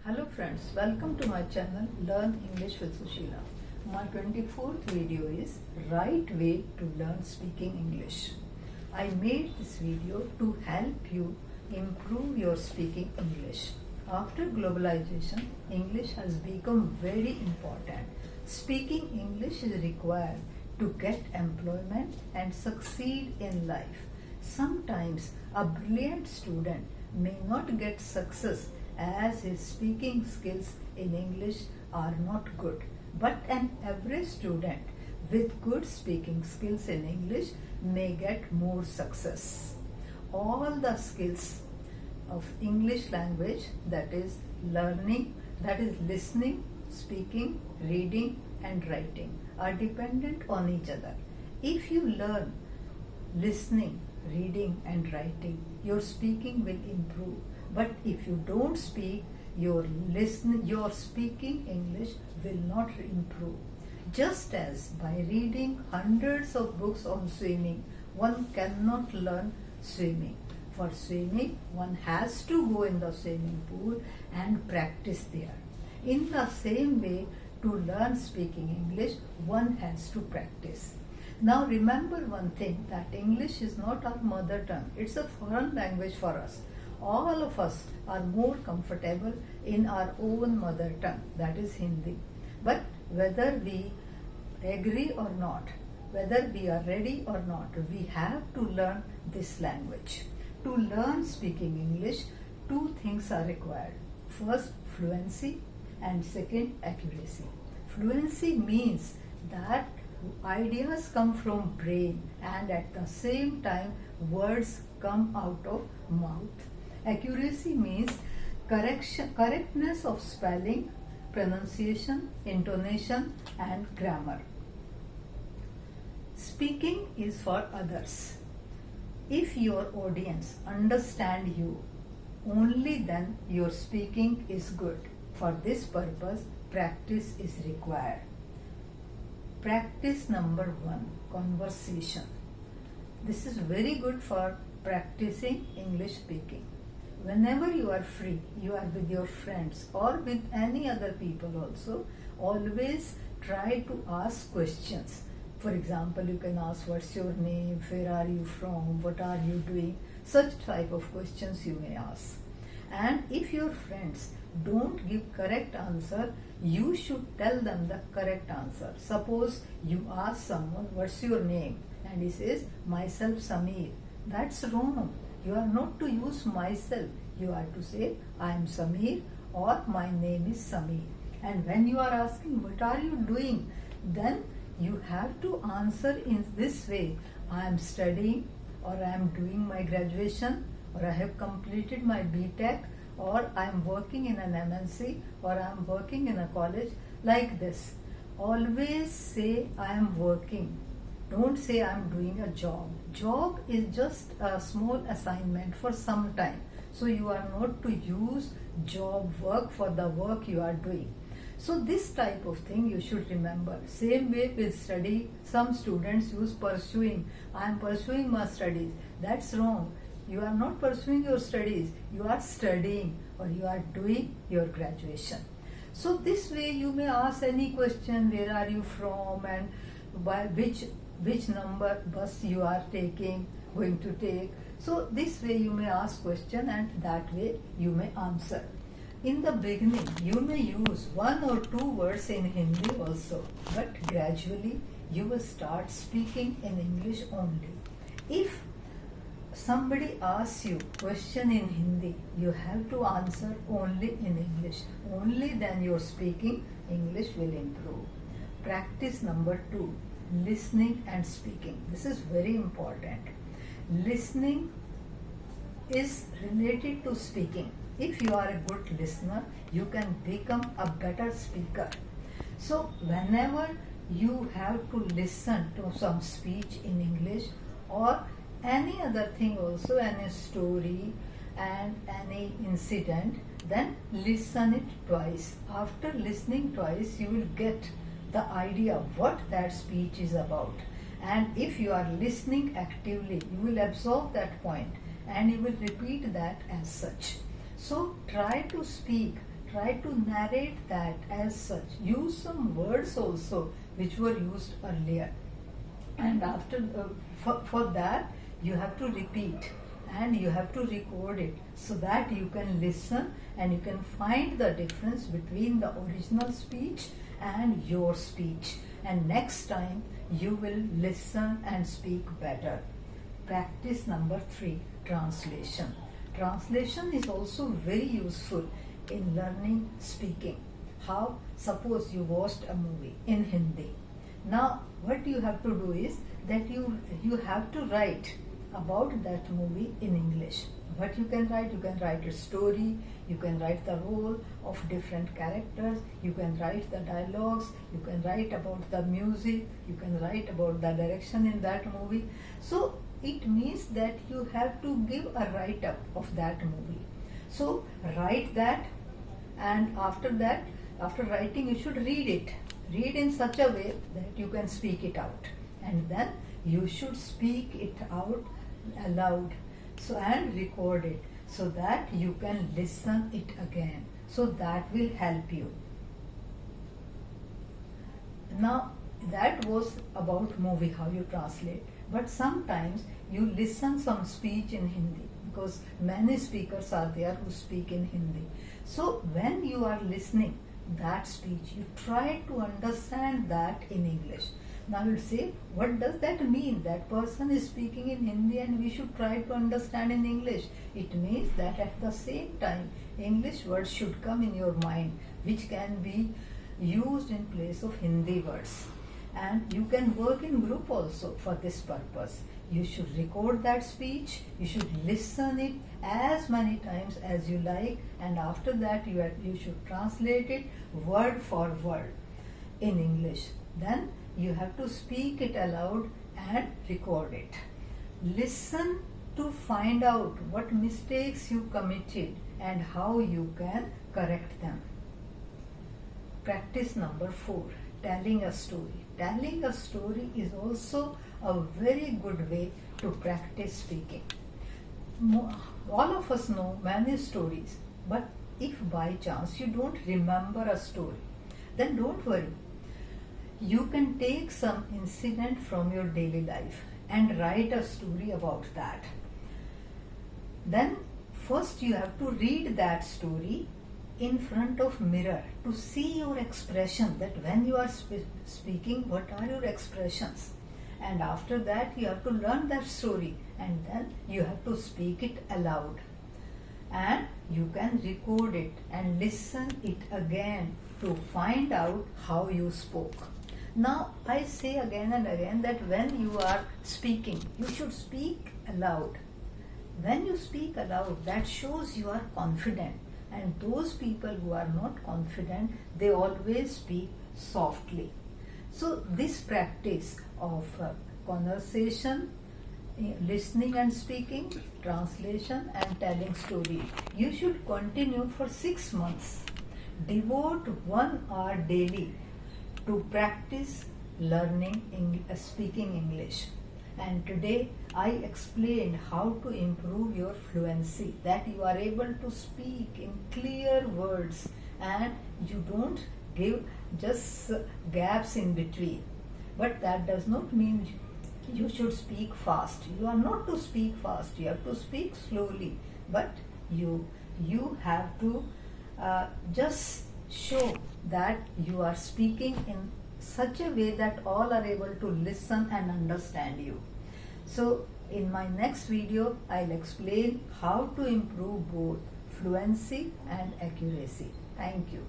Hello friends, welcome to my channel Learn English with Sushila. My 24th video is Right Way to Learn Speaking English. I made this video to help you improve your speaking English. After globalization, English has become very important. Speaking English is required to get employment and succeed in life. Sometimes a brilliant student may not get success as his speaking skills in English are not good. But an average student with good speaking skills in English may get more success. All the skills of English language, that is learning, that is listening, speaking, reading and writing, are dependent on each other. If you learn listening, reading and writing, your speaking will improve. But if you don't speak, your speaking English will not improve. Just as by reading hundreds of books on swimming, one cannot learn swimming. For swimming, one has to go in the swimming pool and practice there. In the same way, to learn speaking English, one has to practice. Now remember one thing, that English is not our mother tongue. It's a foreign language for us. All of us are more comfortable in our own mother tongue, that is Hindi. But whether we agree or not, whether we are ready or not, we have to learn this language. To learn speaking English, two things are required. First, fluency, and second, accuracy. Fluency means that ideas come from brain and at the same time words come out of mouth. Accuracy means correctness of spelling, pronunciation, intonation and grammar. Speaking is for others. If your audience understand you, only then your speaking is good. For this purpose, practice is required. Practice number 1, conversation. This is very good for practicing English speaking. Whenever you are free, you are with your friends or with any other people also, always try to ask questions. For example, you can ask, what's your name, where are you from, what are you doing? Such type of questions you may ask. And if your friends don't give correct answer, you should tell them the correct answer. Suppose you ask someone, what's your name? And he says, myself Samir. That's wrong. You are not to use myself. You are to say, I am Samir or my name is Samir. And when you are asking, what are you doing? Then you have to answer in this way. I am studying, or I am doing my graduation, or I have completed my BTech, or I am working in an MNC, or I am working in a college, like this. Always say I am working. Don't say I am doing a job. Job is just a small assignment for some time. So you are not to use job work for the work you are doing. So this type of thing you should remember. Same way with study, some students use pursuing. I am pursuing my studies. That's wrong. You are not pursuing your studies. You are studying or you are doing your graduation. So this way you may ask any question, where are you from and by which number bus you are going to take. So this way you may ask question and that way you may answer. In the beginning you may use 1 or 2 words in Hindi also, but gradually you will start speaking in English only. If somebody asks you question in Hindi, you have to answer only in English. Only then your speaking English will improve. Practice number 2, listening and speaking. This is very important. Listening is related to speaking. If you are a good listener, you can become a better speaker. So whenever you have to listen to some speech in English or any other thing also, any story and any incident, then listen it twice. After listening twice, you will get the idea what that speech is about. And if you are listening actively, you will absorb that point and you will repeat that as such. So try to speak, try to narrate that as such. Use some words also which were used earlier, and for that you have to repeat and you have to record it so that you can listen and you can find the difference between the original speech and your speech, and next time you will listen and speak better. Practice number 3, translation. Translation is also very useful in learning speaking. How? Suppose you watched a movie in Hindi. Now what you have to do is that you have to write about that movie in English. What you can write a story, you can write the role of different characters, you can write the dialogues, you can write about the music, you can write about the direction in that movie. So it means that you have to give a write-up of that movie. So write that, and after that, after writing, you should read it. Read in such a way that you can speak it out, and then you should speak it out aloud, so and record it so that you can listen it again. So that will help you. Now that was about movie, how you translate. But sometimes you listen some speech in Hindi, because many speakers are there who speak in Hindi. So when you are listening that speech, you try to understand that in English. Now you'll say, what does that mean? That person is speaking in Hindi and we should try to understand in English. It means that at the same time, English words should come in your mind, which can be used in place of Hindi words. And you can work in group also for this purpose. You should record that speech, you should listen it as many times as you like, and after that you should translate it word for word in English. Then you have to speak it aloud and record it. Listen to find out what mistakes you committed and how you can correct them. Practice number 4, telling a story. Telling a story is also a very good way to practice speaking. All of us know many stories, but if by chance you don't remember a story, then don't worry. You can take some incident from your daily life and write a story about that. Then first you have to read that story in front of mirror to see your expression, that when you are speaking, what are your expressions. And after that you have to learn that story, and then you have to speak it aloud. And you can record it and listen it again to find out how you spoke. Now I say again and again that when you are speaking, you should speak aloud. When you speak aloud, that shows you are confident. And those people who are not confident, they always speak softly. So this practice of conversation, listening and speaking, translation and telling story, you should continue for 6 months. Devote 1 hour daily to practice learning speaking English. And today I explained how to improve your fluency, that you are able to speak in clear words and you don't give just gaps in between. But that does not mean you should speak fast. You are not to speak fast, you have to speak slowly. But you have to just show that you are speaking in such a way that all are able to listen and understand you. So in my next video, I'll explain how to improve both fluency and accuracy. Thank you.